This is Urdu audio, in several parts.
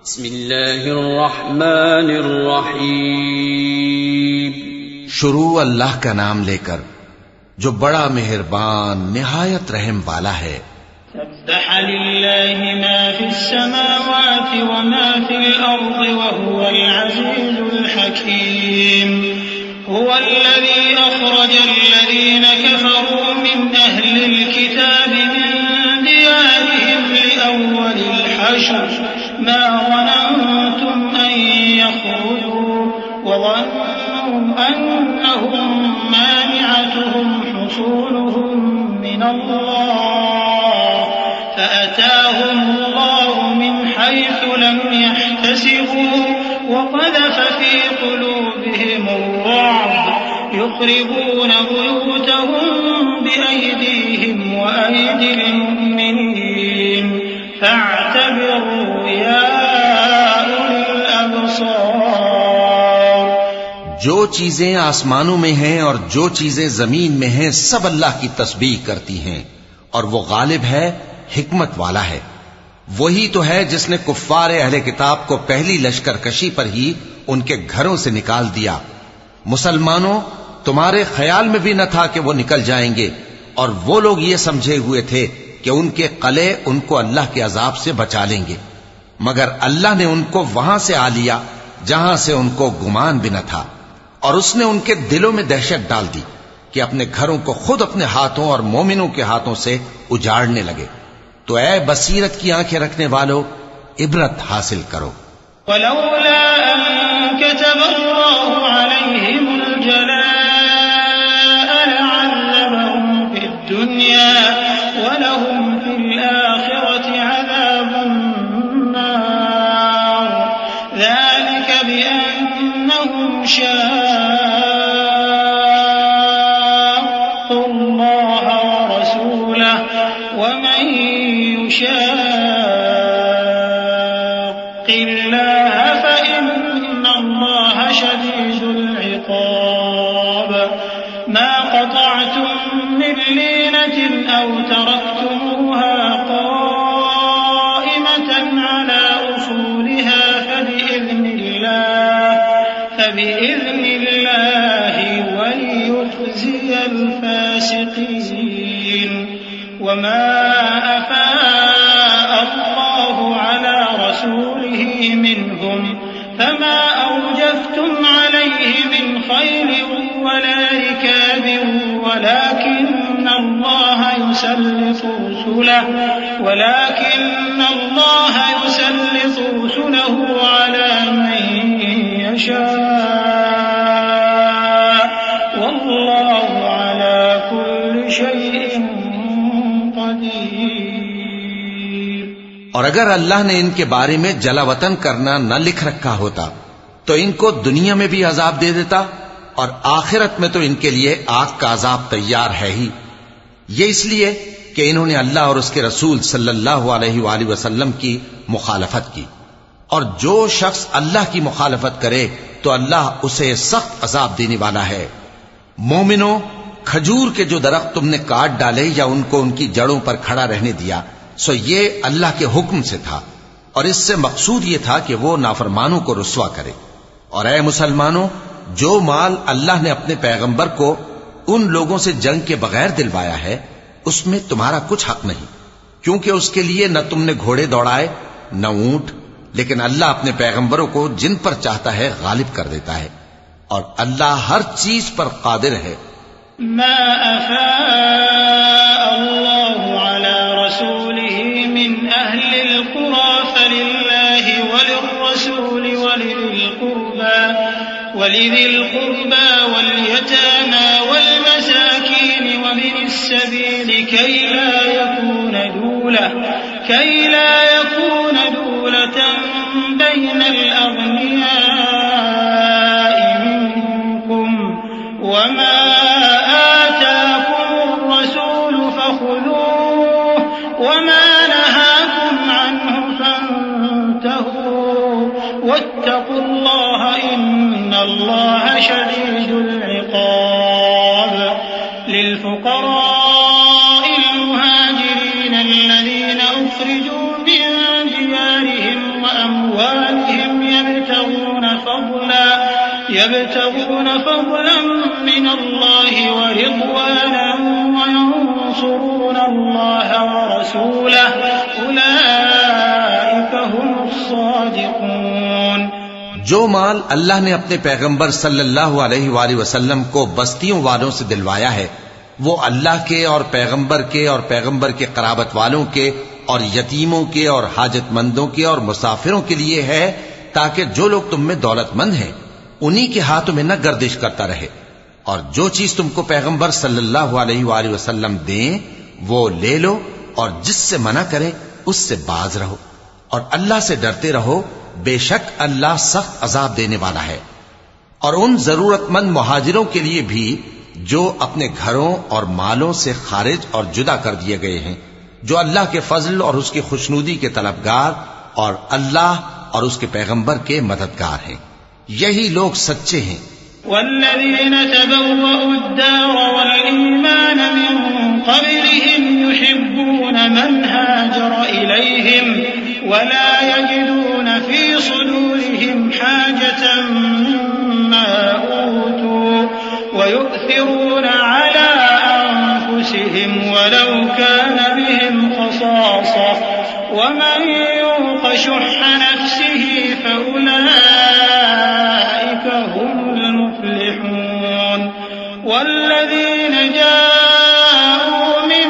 بسم اللہ الرحمن الرحیم. شروع اللہ کا نام لے کر جو بڑا مہربان نہایت رحم والا ہے. سبح للہ ما فی السماوات وما فی الارض وهو العزیز الحکیم. هو الذي أخرج الذين كفروا من أهل الكتاب من ديارهم لأول الحشر ما ظننتم أن يخرجوا وظنوا أنهم مانعتهم حصولهم من الله فأتاهم الله من حيث لم يحتسبوا وقذف في قلوبهم الرعب يخربون بيوتهم بأيديهم وأيدي المؤمنين فاعتبروا يا أولي الأبصار. جو چیزیں آسمانوں میں ہیں اور جو چیزیں زمین میں ہیں سب اللہ کی تسبیح کرتی ہیں اور وہ غالب ہے، حکمت والا ہے. وہی تو ہے جس نے کفار اہل کتاب کو پہلی لشکر کشی پر ہی ان کے گھروں سے نکال دیا. مسلمانوں، تمہارے خیال میں بھی نہ تھا کہ وہ نکل جائیں گے، اور وہ لوگ یہ سمجھے ہوئے تھے کہ ان کے قلعے ان کو اللہ کے عذاب سے بچا لیں گے، مگر اللہ نے ان کو وہاں سے آ لیا جہاں سے ان کو گمان بھی نہ تھا، اور اس نے ان کے دلوں میں دہشت ڈال دی کہ اپنے گھروں کو خود اپنے ہاتھوں اور مومنوں کے ہاتھوں سے اجاڑنے لگے. تو اے بصیرت کی آنکھیں رکھنے والو، عبرت حاصل کرو. ولولا أن كتب الله عليهم الجلاء لعذبهم في الدنيا ولهم في الآخرة عذاب النار ذلك بأنهم شاقوا الله ورسوله ومن يشاق الله فإن الله شديد العقاب. ما قطعتم من لينة أو تركتموها قائمة على أصولها فبإذن الله وليخزي الفاسقين. وما أفاء الله على رسوله منهم فما أوجفتم عليه من خيل ولا ركاب ولكن الله يسلط رسله على من يشاء والله على كل شيء قدير. اور اگر اللہ نے ان کے بارے میں جلا وطن کرنا نہ لکھ رکھا ہوتا تو ان کو دنیا میں بھی عذاب دے دیتا، اور آخرت میں تو ان کے لیے آگ کا عذاب تیار ہے ہی. یہ اس لیے کہ انہوں نے اللہ اور اس کے رسول صلی اللہ علیہ وآلہ وسلم کی مخالفت کی، اور جو شخص اللہ کی مخالفت کرے تو اللہ اسے سخت عذاب دینے والا ہے. مومنوں، کھجور کے جو درخت تم نے کاٹ ڈالے یا ان کو ان کی جڑوں پر کھڑا رہنے دیا، سو یہ اللہ کے حکم سے تھا، اور اس سے مقصود یہ تھا کہ وہ نافرمانوں کو رسوا کرے. اور اے مسلمانوں، جو مال اللہ نے اپنے پیغمبر کو ان لوگوں سے جنگ کے بغیر دلوایا ہے اس میں تمہارا کچھ حق نہیں، کیونکہ اس کے لیے نہ تم نے گھوڑے دوڑائے نہ اونٹ، لیکن اللہ اپنے پیغمبروں کو جن پر چاہتا ہے غالب کر دیتا ہے، اور اللہ ہر چیز پر قادر ہے. ما أفاء الله على رسوله من أهل القرى فلله وللرسول ولذي القربى واليتامى والمساكين ومن السبيل كي لا يكون دولة بين الأغنياء منكم وما آتاكم الرسول فخذوه وما نهاكم عنه فانتهوا واتقوا الله إن الله شديد العقاب. للفقراء المهاجرين الذين أخرجوا من ديارهم وأموالهم يبتغون فضلا من الله ورضوانا وينصرون الله ورسوله أولئك هم الصادقون. جو مال اللہ نے اپنے پیغمبر صلی اللہ علیہ وآلہ وسلم کو بستیوں والوں سے دلوایا ہے وہ اللہ کے اور پیغمبر کے قرابت والوں کے اور یتیموں کے اور حاجت مندوں کے اور مسافروں کے لیے ہے تاکہ جو لوگ تم میں دولت مند ہیں انہی کے ہاتھوں میں نہ گردش کرتا رہے، اور جو چیز تم کو پیغمبر صلی اللہ علیہ وآلہ وسلم دیں وہ لے لو، اور جس سے منع کریں اس سے باز رہو، اور اللہ سے ڈرتے رہو، بے شک اللہ سخت عذاب دینے والا ہے۔ اور ان ضرورت مند مہاجروں کے لیے بھی جو اپنے گھروں اور مالوں سے خارج اور جدا کر دیے گئے ہیں، جو اللہ کے فضل اور اس کی خوشنودی کے طلبگار اور اللہ اور اس کے پیغمبر کے مددگار ہیں، یہی لوگ سچے ہیں۔ والذين تبوأوا الدار والإيمان من قبلهم يحبون من هاجر إليهم ولا يجدون في صدورهم حاجة مما أوتوا ويؤثرون على أنفسهم ولو كان بهم خصاصة ومن يوق شح نفسه فأولئك هم المفلحون. والذين جاءوا من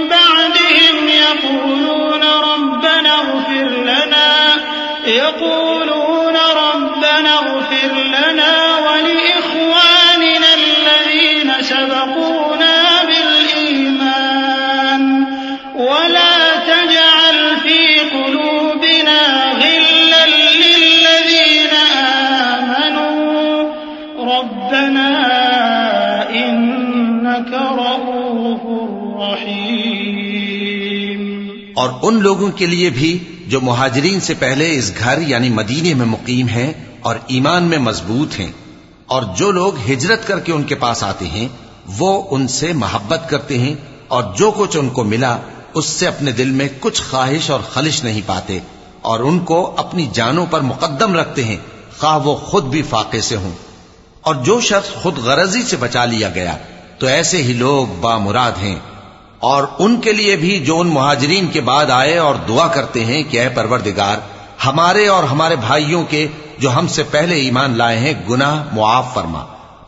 بعدهم يقولون ربنا اغفر لنا ولإخواننا الذين سبقونا بالإيمان ولا تجعل في قلوبنا غلا للذين آمنوا ربنا إنك رؤوف رحيم. اور ان لوگوں کے لیے بھی جو مہاجرین سے پہلے اس گھر یعنی مدینے میں مقیم ہیں اور ایمان میں مضبوط ہیں، اور جو لوگ ہجرت کر کے ان کے پاس آتے ہیں وہ ان سے محبت کرتے ہیں، اور جو کچھ ان کو ملا اس سے اپنے دل میں کچھ خواہش اور خلش نہیں پاتے، اور ان کو اپنی جانوں پر مقدم رکھتے ہیں خواہ وہ خود بھی فاقے سے ہوں. اور جو شخص خود غرضی سے بچا لیا گیا تو ایسے ہی لوگ بامراد ہیں. اور ان کے لیے بھی جو ان مہاجرین کے بعد آئے اور دعا کرتے ہیں کہ اے پروردگار ہمارے اور ہمارے بھائیوں کے جو ہم سے پہلے ایمان لائے ہیں گناہ معاف فرما،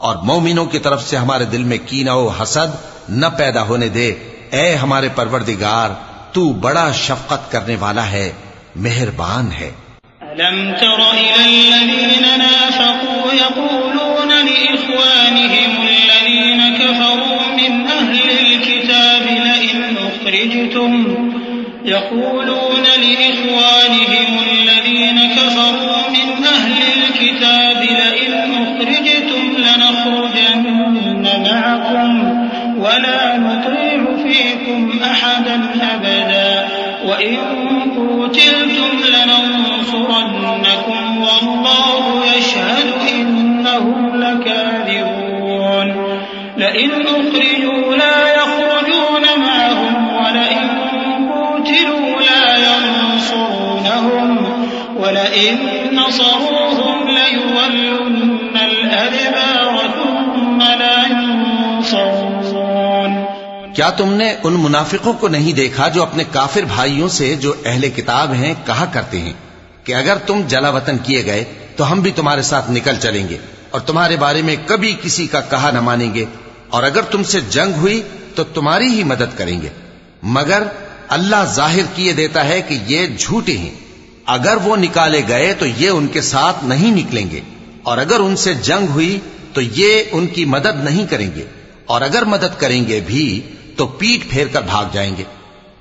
اور مومنوں کی طرف سے ہمارے دل میں کینہ و حسد نہ پیدا ہونے دے. اے ہمارے پروردگار تو بڑا شفقت کرنے والا ہے، مہربان ہے. ألم تر إلى الذين نافقوا يقولون لإخوانهم الذين كفروا من أهل الكتاب لئن أخرجتم لنخرجن معكم ولا نطيع فيكم أحدا أبدا وإن قتلتم لننصرنكم والله يشهد إنهم لكاذبون. لئن أخرجوا لا يخرجون معهم ولئن قتلوا لا ينصرونهم ولئن نصروهم ليولن الأدبار ثم لا ينصرون. کیا تم نے ان منافقوں کو نہیں دیکھا جو اپنے کافر بھائیوں سے جو اہل کتاب ہیں کہا کرتے ہیں کہ اگر تم جلا وطن کیے گئے تو ہم بھی تمہارے ساتھ نکل چلیں گے اور تمہارے بارے میں کبھی کسی کا کہا نہ مانیں گے، اور اگر تم سے جنگ ہوئی تو تمہاری ہی مدد کریں گے، مگر اللہ ظاہر کیے دیتا ہے کہ یہ جھوٹے ہیں. اگر وہ نکالے گئے تو یہ ان کے ساتھ نہیں نکلیں گے، اور اگر ان سے جنگ ہوئی تو یہ ان کی مدد نہیں کریں گے، اور اگر مدد کریں گے بھی تو پیٹ پھیر کر بھاگ جائیں گے،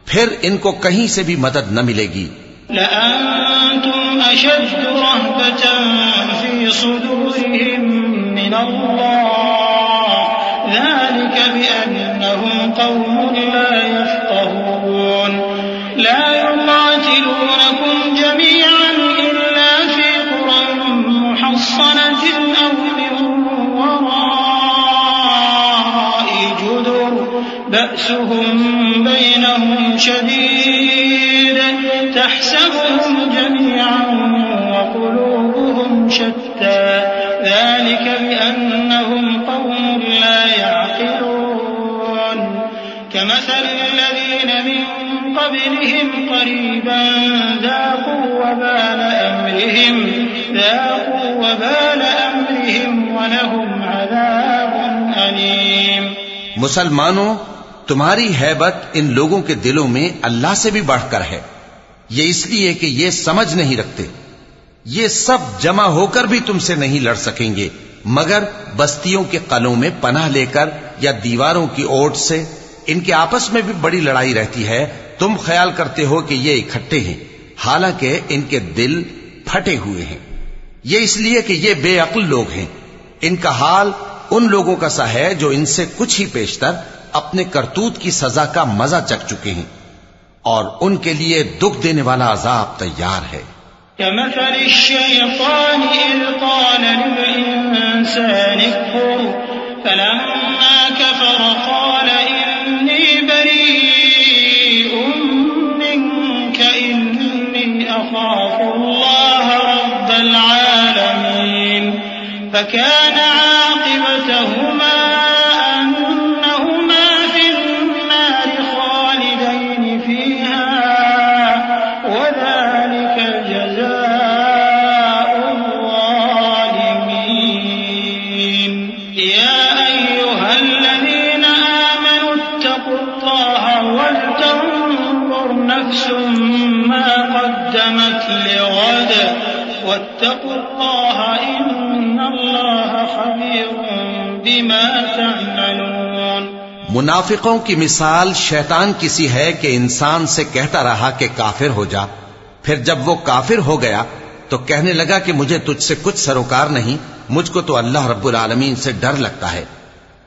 پھر ان کو کہیں سے بھی مدد نہ ملے گی. لأنتم أشد رهبة في صدورهم من الله ذلك بأنهم قوم لا يفقهون. لا يقاتلونكم جميعا إلا في قرى محصنة أو من وراء جدر بأسهم بينهم شديد تحسبهم جميعا وقلوبهم شتى ذلك قبلهم قريبا ذاقوا وبال أمرهم ولهم عذاب أليم۔ مسلمانوں، تمہاری ہیبت ان لوگوں کے دلوں میں اللہ سے بھی بڑھ کر ہے، یہ اس لیے کہ یہ سمجھ نہیں رکھتے۔ یہ سب جمع ہو کر بھی تم سے نہیں لڑ سکیں گے مگر بستیوں کے قلعوں میں پناہ لے کر یا دیواروں کی اوٹ سے۔ ان کے آپس میں بھی بڑی لڑائی رہتی ہے، تم خیال کرتے ہو کہ یہ اکٹھے ہیں، حالانکہ ان کے دل پھٹے ہوئے ہیں۔ یہ اس لیے کہ یہ بے عقل لوگ ہیں۔ ان کا حال ان لوگوں کا سا ہے جو ان سے کچھ ہی پیشتر اپنے کرتوت کی سزا کا مزہ چکھ چکے ہیں، اور ان کے لیے دکھ دینے والا عذاب تیار ہے۔ كمثل الشيطان إذ قال للإنسان اكفر فلما كفر قال إني بريء منك إني أخاف الله رب العالمين فكان عاقبتهما أنهما في النار خالدين فيها وذلك جزاء الظالمين۔ يا أيها الذين آمنوا اتقوا الله ولتنظر نفس ما قدمت لغد واتقوا الله إن الله خبير بما تعملون۔ منافقوں کی مثال شیطان کسی ہے کہ انسان سے کہتا رہا کہ کافر ہو جا، پھر جب وہ کافر ہو گیا تو کہنے لگا کہ مجھے تجھ سے کچھ سروکار نہیں، مجھ کو تو اللہ رب العالمین سے ڈر لگتا ہے۔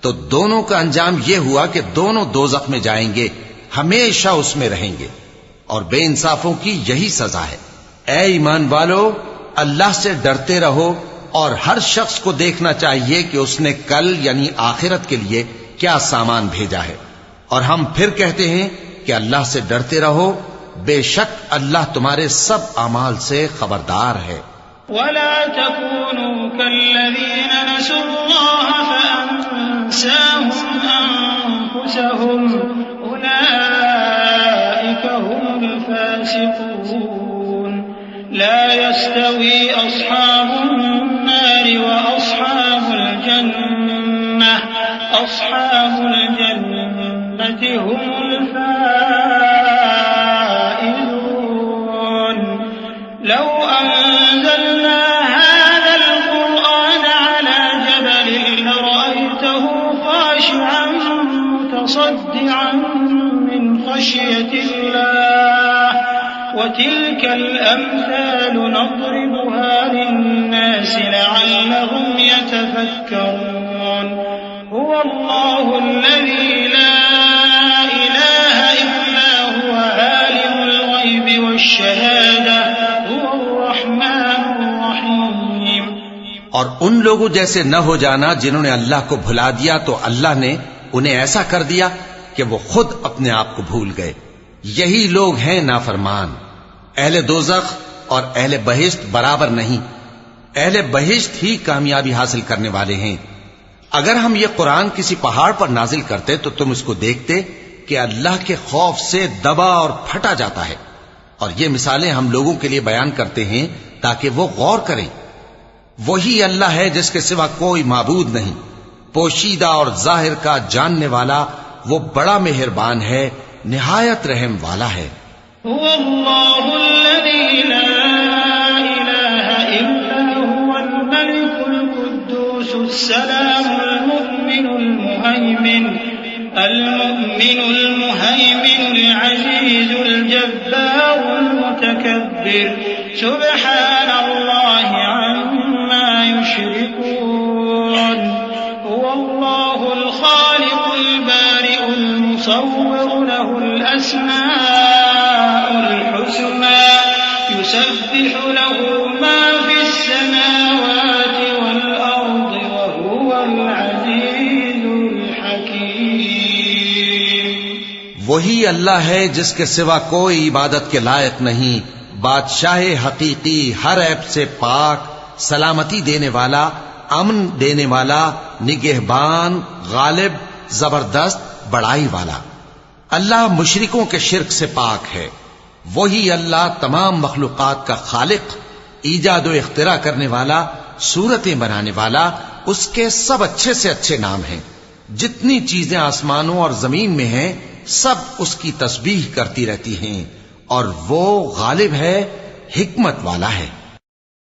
تو دونوں کا انجام یہ ہوا کہ دونوں دوزخ میں جائیں گے، ہمیشہ اس میں رہیں گے، اور بے انصافوں کی یہی سزا ہے۔ اے ایمان والو، اللہ سے ڈرتے رہو، اور ہر شخص کو دیکھنا چاہیے کہ اس نے کل یعنی آخرت کے لیے کیا سامان بھیجا ہے، اور ہم پھر کہتے ہیں کہ اللہ سے ڈرتے رہو، بے شک اللہ تمہارے سب اعمال سے خبردار ہے۔ ولا تكونوا كالذين نسوا الله فأنساهم أنفسهم أولئك هم الفاسقون۔ لا يستوي أصحاب النار وأصحاب الجنة هم الفائزون۔ لو أنزلنا هذا القرآن على جبل لرأيته خاشعا متصدعا من خشية الله وتلك الأمثال نضربها للناس لعلهم يتفكرون۔ هو الله الذي لا إله إلا هو عالم الغيب والشهادة هو الرحمن الرحيم۔ اور ان لوگوں جیسے نہ ہو جانا جنہوں نے اللہ کو بھلا دیا تو اللہ نے انہیں ایسا کر دیا کہ وہ خود اپنے آپ کو بھول گئے۔ یہی لوگ ہیں نافرمان۔ اہل دوزخ اور اہل بہشت برابر نہیں، اہل بہشت ہی کامیابی حاصل کرنے والے ہیں۔ اگر ہم یہ قرآن کسی پہاڑ پر نازل کرتے تو تم اس کو دیکھتے کہ اللہ کے خوف سے دبا اور پھٹا جاتا ہے، اور یہ مثالیں ہم لوگوں کے لیے بیان کرتے ہیں تاکہ وہ غور کریں۔ وہی اللہ ہے جس کے سوا کوئی معبود نہیں، پوشیدہ اور ظاہر کا جاننے والا، وہ بڑا مہربان ہے، نہایت رحم والا ہے۔ هو الله الذي لا إله إلا هو الملك القدوس السلام المؤمن المهيمن العزيز الجبار المتكبر سبحان الله عما يشركون۔ هو الله الخالق البارئ المصور له الأسماء الحسنى يسبح له ما في السماوات والأرض وهو العزيز الحكيم۔ وہی اللہ ہے جس کے سوا کوئی عبادت کے لائق نہیں، بادشاہ حقیقی، ہر عیب سے پاک، سلامتی دینے والا، امن دینے والا، نگہبان، غالب، زبردست، بڑائی والا۔ اللہ مشرکوں کے شرک سے پاک ہے. وہی اللہ تمام مخلوقات کا خالق، ایجاد و اختراع کرنے والا، صورتیں بنانے والا. اس کے سب اچھے سے اچھے نام ہیں. جتنی چیزیں آسمانوں اور زمین میں ہیں سب اس کی تسبیح کرتی رہتی ہیں، اور وہ غالب ہے، حکمت والا ہے.